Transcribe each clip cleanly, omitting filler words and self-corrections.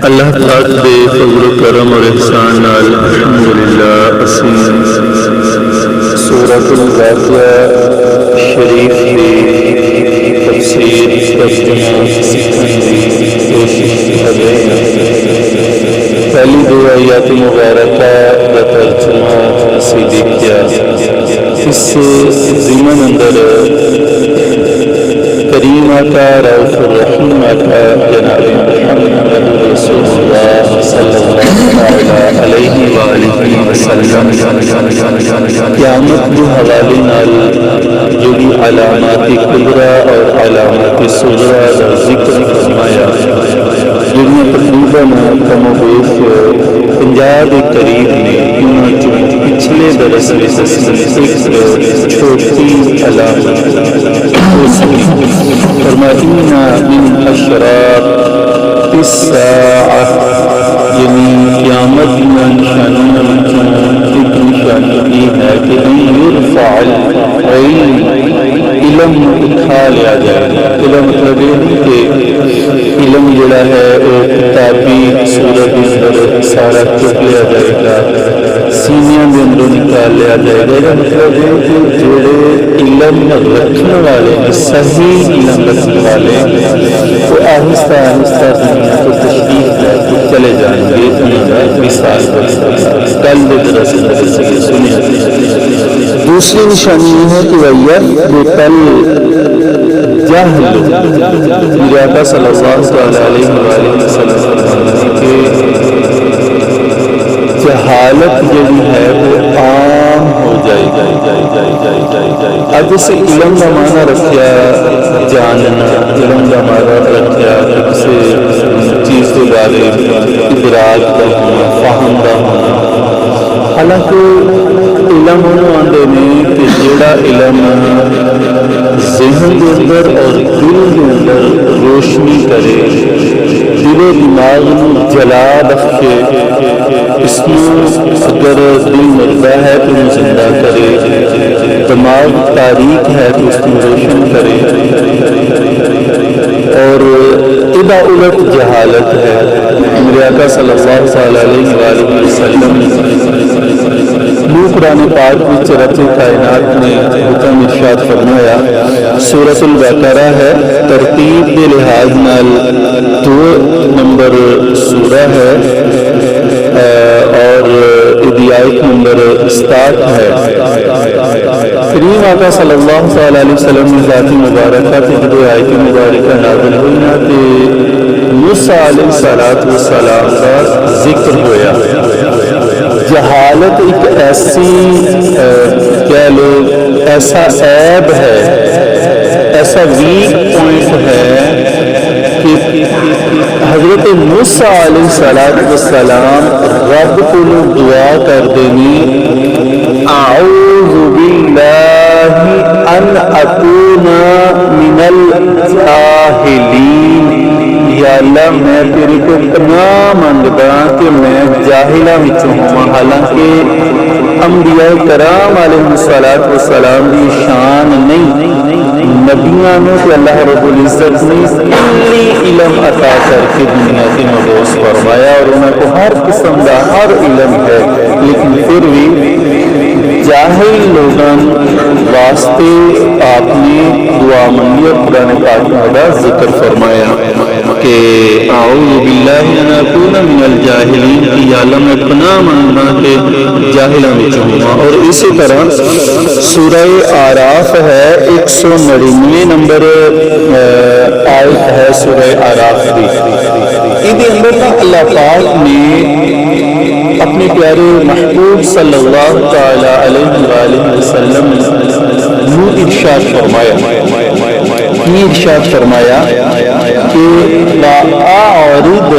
اللہ پاک دے فضل و کرم اور احسان نال الحمدللہ اسی سورۃ الواقعہ شریف دی تفسیر ترجمہ سیکھنے دی کوشش کر رہے ہیں۔ پہلی دو آیات مبارکہ کا ترجمہ اسی دیکھا، اس ضمن اندر کریم آقا رؤوف الرحیم آقا جناب محمد رسول اللہ صلی اللہ علیہ وآلہ وسلم قیامت کے حوالے نال جڑی علامات کبریٰ اور علامات صغریٰ کا ذکر فرمایا، جنہیں تقریباً کم و بیش 50 کے قریب نے، ان جو پچھلے درس میں ایک چھوٹی علامت فرمائینا من اشراط الساعہ، یعنی قیامت میں نشانیاں ایک نشانی یہ ہے کہ یرفع العلم، علم اٹھا لیا جائے گا۔ علم مطلب یہ کہ علم جڑا ہے وہ کتابی صورت اندر سارا چک لیا جائے گا، سینیاں دے اندروں نکال لیا جائے گا۔ مطلب یہ کہ جڑے علم رکھنے والے ہیں، صحیح علم رکھنے والے وہ آہستہ آہستہ دنیا کو تشریف لے کے چلے جائیں گے۔ مثال کل درس میں سنیا۔ دوسری نشانی یہ ہے کہ یثبت الجہل، میرے آقا صلی اللہ علیہ وآلہ وسلم کہ جہالت جڑی ہے وہ عام ہو جائے گی۔ اب اسے علم کا معنی رکھیا جاننا، علم کا معنی رکھیا کسی چیز کے بارے ادراک کا ہونا، فہم کا ہونا۔ حالانکہ علم انہوں آندے نے کہ جڑا علم ذہن کے اندر اور دل کے اندر روشنی کرے، دل و دماغ میں جلا بخشے، اس میں اگر دل مردہ ہے تو وہ زندہ کرے، دماغ تاریک ہے تو اس کو روشن کرے، اور ادا الٹ جہالت ہے۔ میرے آقا صلی اللہ علیہ وآلہ وسلم قرآن پاک میں رب کائنات نے حکم ارشاد فرمایا، سورۃ البقرہ ہے، ترتیب کے لحاظ نال 2 نمبر سورہ ہے اور آیت نمبر 67 ہے۔ کریم آقا صلی اللہ علیہ وسلم نے ذات مبارکہ کی جو آیت مبارکہ نازل ہوئی نا کہ موسیٰ علیہ السلام کا ذکر ہویا۔ جہالت ایک ایسی کہہ لو ایسا عیب ہے، ایسا ویک پوائنٹ ہے کہ حضرت موسیٰ علیہ السلام رب کو دعا کر دینی، اعوذ باللہ ان اکون من الجاہلین، یا اللہ میں تیرے کو پناہ مانگدا کہ میں جاہلاں وچوں ہوں۔ حالانکہ انبیاء کرام علیہ السلام دی شان نہیں، نبیوں نے تو اللہ رب العزت نے کلی علم عطا کر کے دنیا کے مبعوث فرمایا اور انہیں کو ہر قسم کا ہر علم ہے، لیکن پھر بھی جاہل لوگوں واسطے آپ نے دعا منگی اور قرآن پاک میں ذکر فرمایا کہ اعوذ باللہ ان اکون من الجاہلین، کہ یا اللہ میں پناہ مانگنا کہ جاہلاں وچ ہوں۔ اور اسی طرح سورہ اعراف ہے، 199 نمبر آیت ہے سورہ اعراف کی۔ اس اندر اللہ پاک نے اپنے پیارے محبوب صلی اللہ تعالی علیہ وآلہ وسلم نے ارشاد فرمایا، یہ ارشاد فرمایا کہ وَأَعْرِضْ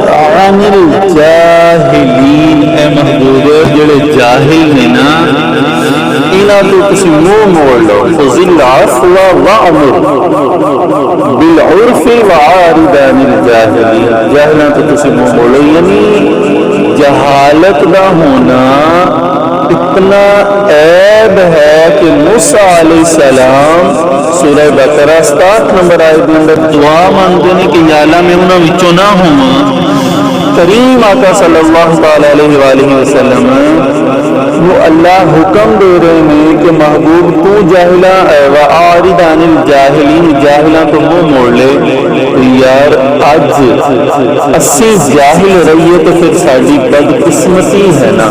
عَنِ الْجَاهِلِينَ، اے محبوب جڑے جاہل نے نا انہاں تو کسی منہ موڑ لو، خُذِ الْعَفْوَ وَأْمُرْ بِالْعُرْفِ وَأَعْرِضْ عَنِ الْجَاهِلِينَ، جاہلاں تو کسی منہ موڑ لو، یعنی جہالت کا ہونا اتنا عیب ہے کہ موسیٰ علیہ السلام سورہ بقرہ 67 نمبر آیت میں دعا مانگتے ہیں کہ یا اللہ میں انہاں وچوں نہ ہوں، کریم آقا صلی اللہ علیہ وآلہ وسلم وہ اللہ حکم دے رہے ہیں کہ محبوب تو جاہلا وَأَعْرِضْ عَنِ الْجَاهِلِينَ جاہلاں تو منہ موڑ لے. تو یار اج اسی جاہل رہیے تو پھر ساری بدقسمتی ہے نا،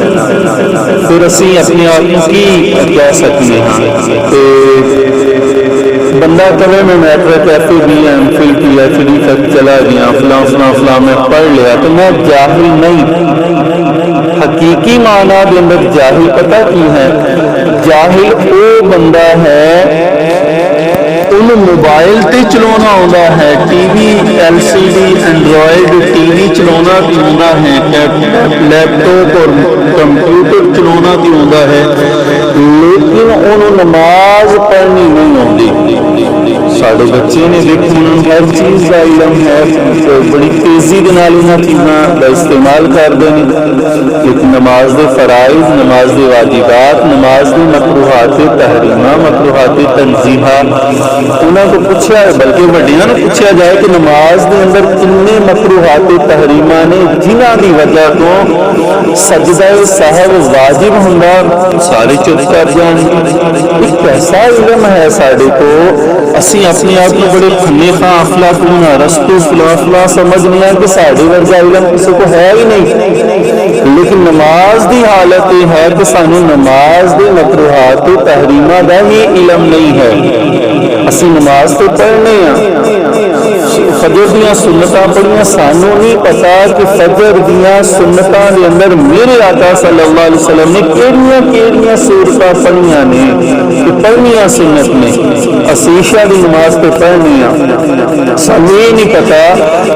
پھر اسی اپنے آپ کی کہہ سکتے ہیں. بندہ کبھی میں matric F A B M Phil P H D تک چلا گیا، فلاں فلاں فلاں میں پڑھ لیا تو میں جاہل نہیں. حقیقی معنی کے اندر جاہل پتہ کی ہے؟ جاہل وہ بندہ ہے ان موبائل تے چلانا آتا ہے، TV L C D Android TV چلانا بھی آتا ہے، لیپ ٹاپ اور کمپیوٹر چلانا بھی آتا ہے، لیکن انہوں نماز پڑھنی نہیں آتی. سارے بچے نے دیکھو انہوں ہر چیز کا علم ہے، بڑی تیزی کے نال انہاں چیزاں کا استعمال کرتے ہیں، لیکن نماز دے فرائض، نماز دے واجبات، نماز دے مکروہات تحریمہ، مکروہات تنزیہہ انہاں کو پوچھا ہے، بلکہ وڈیاں نے پوچھا جائے کہ نماز دے اندر کتنے مکروہات تحریمہ نے جنہاں دی وجہ تو سجدہ سہو واجب ہوندا سارے چپ کر جان. ایک ایسا علم ہے سارے کو، اسی اپنے آپ کو بڑے کھنے خاں افلاطون ارسطو فلاسفہ سمجھنے کہ سارے ورگا علم کسی کو ہے ہی نہیں. لیکن نماز دی حالت یہ ہے کہ سانو نماز دی مکروہات تحریمہ دا ہی علم نہیں ہے. اسی نماز تو پڑھنے ہیں، فجر دیاں سنتاں پڑھیاں، سانو نہیں پتا کہ فجر دیاں سنتاں دے اندر میرے آقا صلی اللہ علیہ وسلم نے کیڑیاں سورتاں پڑھیاں نے کہ پڑھنیاں سنت نے. اسی عشاء دی نماز پہ پڑھنی ہیں، سانو یہ نہیں پتا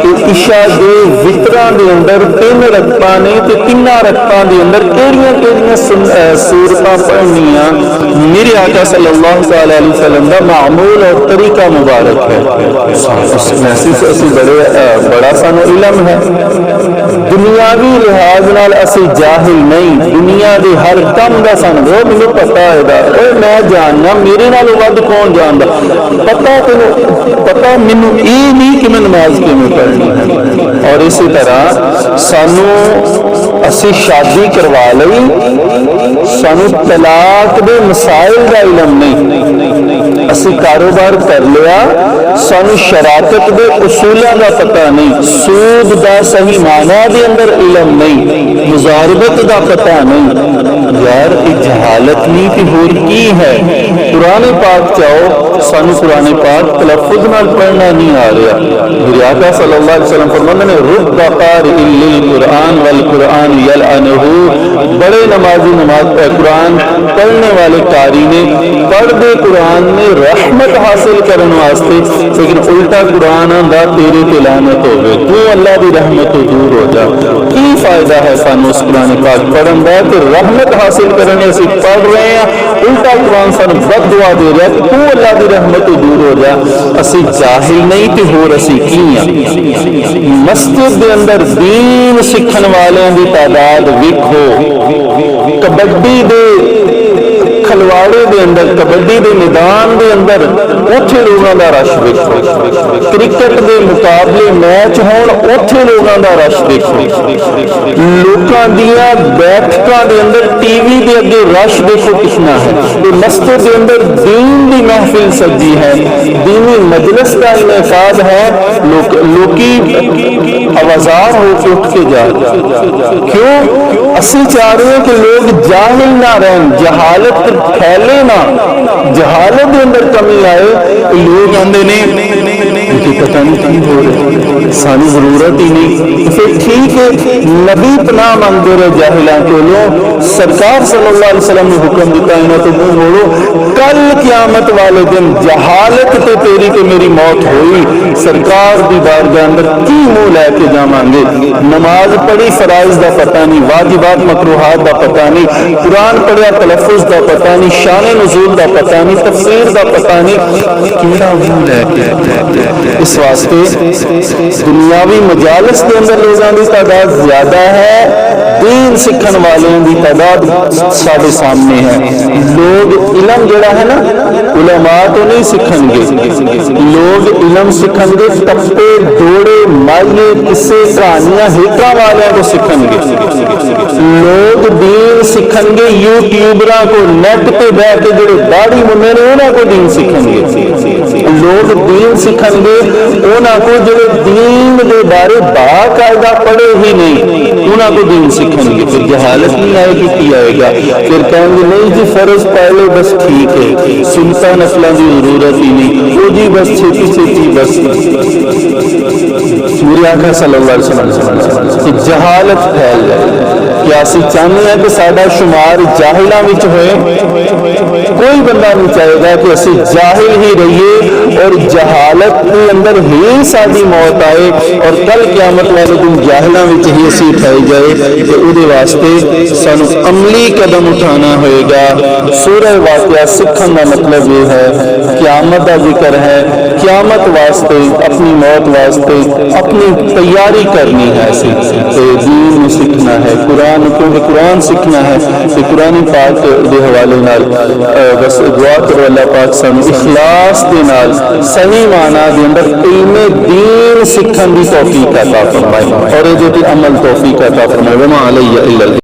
کہ عشاء دے وتراں دے اندر 3 رکعتاں نے تے 3 رکعتاں دے اندر کیڑیاں سورتاں پڑھنیاں میرے آقا صلی اللہ علیہ وسلم دا معمول اور طریقہ مبارک ہے. محسوس اسی بڑا سانو علم ہے. دنیاوی لحاظ نال اسی جاہل نہیں، دنیا دے ہر کم دا سانو مینوں پتا ہے، میں جاننا میرے نال ود کون جاندا، پتا مینوں یہ نہیں کہ میں نماز کیویں پڑھنی ہے. اور اسی طرح سانو اسی شادی کروا لئی، سانو طلاق دے مسائل دا علم نہیں، اسی کاروبار کر لیا، سانو شراکت دے اصولاں دا پتہ نہیں، سود دا صحیح معنی دے اندر علم نہیں، مضاربت دا پتہ نہیں. یار یہ جہالت نہیں کہ ہور کی ہے. قرآن پاک چاہو سانو قرآن پاک تلفظ نال پڑھنا نہیں آ رہا. میرے آقا صلی اللہ علیہ وسلم فرماتے ہیں رب قارئ للقرآن والقرآن یلعنہ، بڑے نمازی نماز قرآن پڑھنے والے قاری نے پڑھ دے قرآن نے رحمت حاصل کرنے واسطے، لیکن الٹا قرآن آندا تیرے تے لعنت ہوے، تو اللہ دی رحمت تو دور ہو جا. کی فائدہ ہے سانو اس قرآن پاک پڑھن دا کہ رحمت حاصل کرنے اسی پڑھ رہے ہیں، الٹا قرآن سانو بد دعا دے رہا کہ تو اللہ دی رحمت تو دور ہو جا. اسی جاہل نہیں تے ہور اسی کی ہیں. مسجد دے اندر دین سکھن والوں دی تعداد ویکھو، کبڈی دے کھلواڑے دے اندر، کبڈی دے میدان دے اندر اوتھے لوگاں دا رش ویکھو، کرکٹ دے مقابلے میچ ہون اوتھے لوگاں دا رش دیکھو، لوکاں دیاں بیٹھکاں دے اندر ٹی وی دے اگے رش دیکھو کتنا ہے. مسجد دے اندر دین دی محفل سجی ہے، دینی مجلس کا انعقاد ہے، لوکی آوازار ہو کے اٹھ کے جا رہے. کیوں؟ اسی چاہ رہے ہیں کہ لوگ جاہل نہ رہیں، جہالت پھیلے نہ، جہالت کے اندر کمی آئے. لوگ آندے نے کہ پتہ نہیں کی ہو رہا، ساری ضرورت ہی نہیں. پھر ٹھیک ہے نبی پناہ مانگتے رہے جاہلاں کولوں، سرکار صلی اللہ علیہ وسلم نے حکم دیتا انہاں تو منہ موڑو. کل قیامت والے دن جہالت تے تیری تے میری موت ہوئی، سرکار دی بارگاہ اندر کی منہ لے کے جاواں گے؟ نماز پڑھی فرائض دا پتہ نہیں، واجبات مکروہات دا پتہ نہیں، قرآن پڑھیا تلفظ دا پتہ نہیں، شان نزول دا پتہ نہیں، تفسیر دا پتہ نہیں، کیڑا منہ لے کے. اس واسطے دنیاوی مجالس کے اندر لوگوں کی تعداد زیادہ ہے، دین سکھن والوں کی تعداد سارے سامنے ہے. لوگ علم جڑا ہے نا علماء تو نہیں سکھن گے, لوگ علم سکھن گے ٹپے دوڑے مائیے قصے کہانیاں ہیکاں والوں کو سکھن گے. لوگ دین سکھن گے یوٹیوبراں کو نیٹ پہ بیٹھ کے جڑے داڑھی مننے نے انہاں کو دین سکھن گے. لوگ دین سکھن گے انہاں کو جڑے دین دے بارے باقاعدہ پڑھے ہی نہیں انہاں کو دین سکھن گے. پھر جہالت نہیں آئے گی کی آئے گا؟ پھر کہیں گے نہیں جی فرض پہلے بس ٹھیک ہے سنتا نفلوں کی ضرورت ہی نہیں وہ جی بس چھیتی چھیتی بس. میرے آقا صلی اللہ علیہ وسلم کہ جہالت پھیل جائے. کیا اسی چاہتے ہیں کہ سارا شمار جاہلاں وچ ہوئے؟ کوئی بندہ نہیں چاہے گا کہ اسی جاہل ہی رہیے اور جہالت کے اندر ہی ساری موت آئے اور کل قیامت والے دن جاہلاں وچ ہی اسی اٹھائی جائے. تو وہ واسطے سانو عملی قدم اٹھانا ہوئے گا. سورہ واقعہ سکھن کا مطلب یہ ہے قیامت کا ذکر ہے. قیامت واسطے اپنی موت واسطے اپنی تیاری کرنی ہے. تو دین سیکھنا ہے قرآن کیونکہ قرآن سیکھنا ہے. کہ قرآن پاک کے حوالے نال بس دعا کرو اللہ پاک سانو اخلاص دے نال صحیح معنی دے اندر علم دین سیکھن دی توفیق عطا فرمائے اور یہ جو عمل توفیق عطا فرمائے. وما علی الا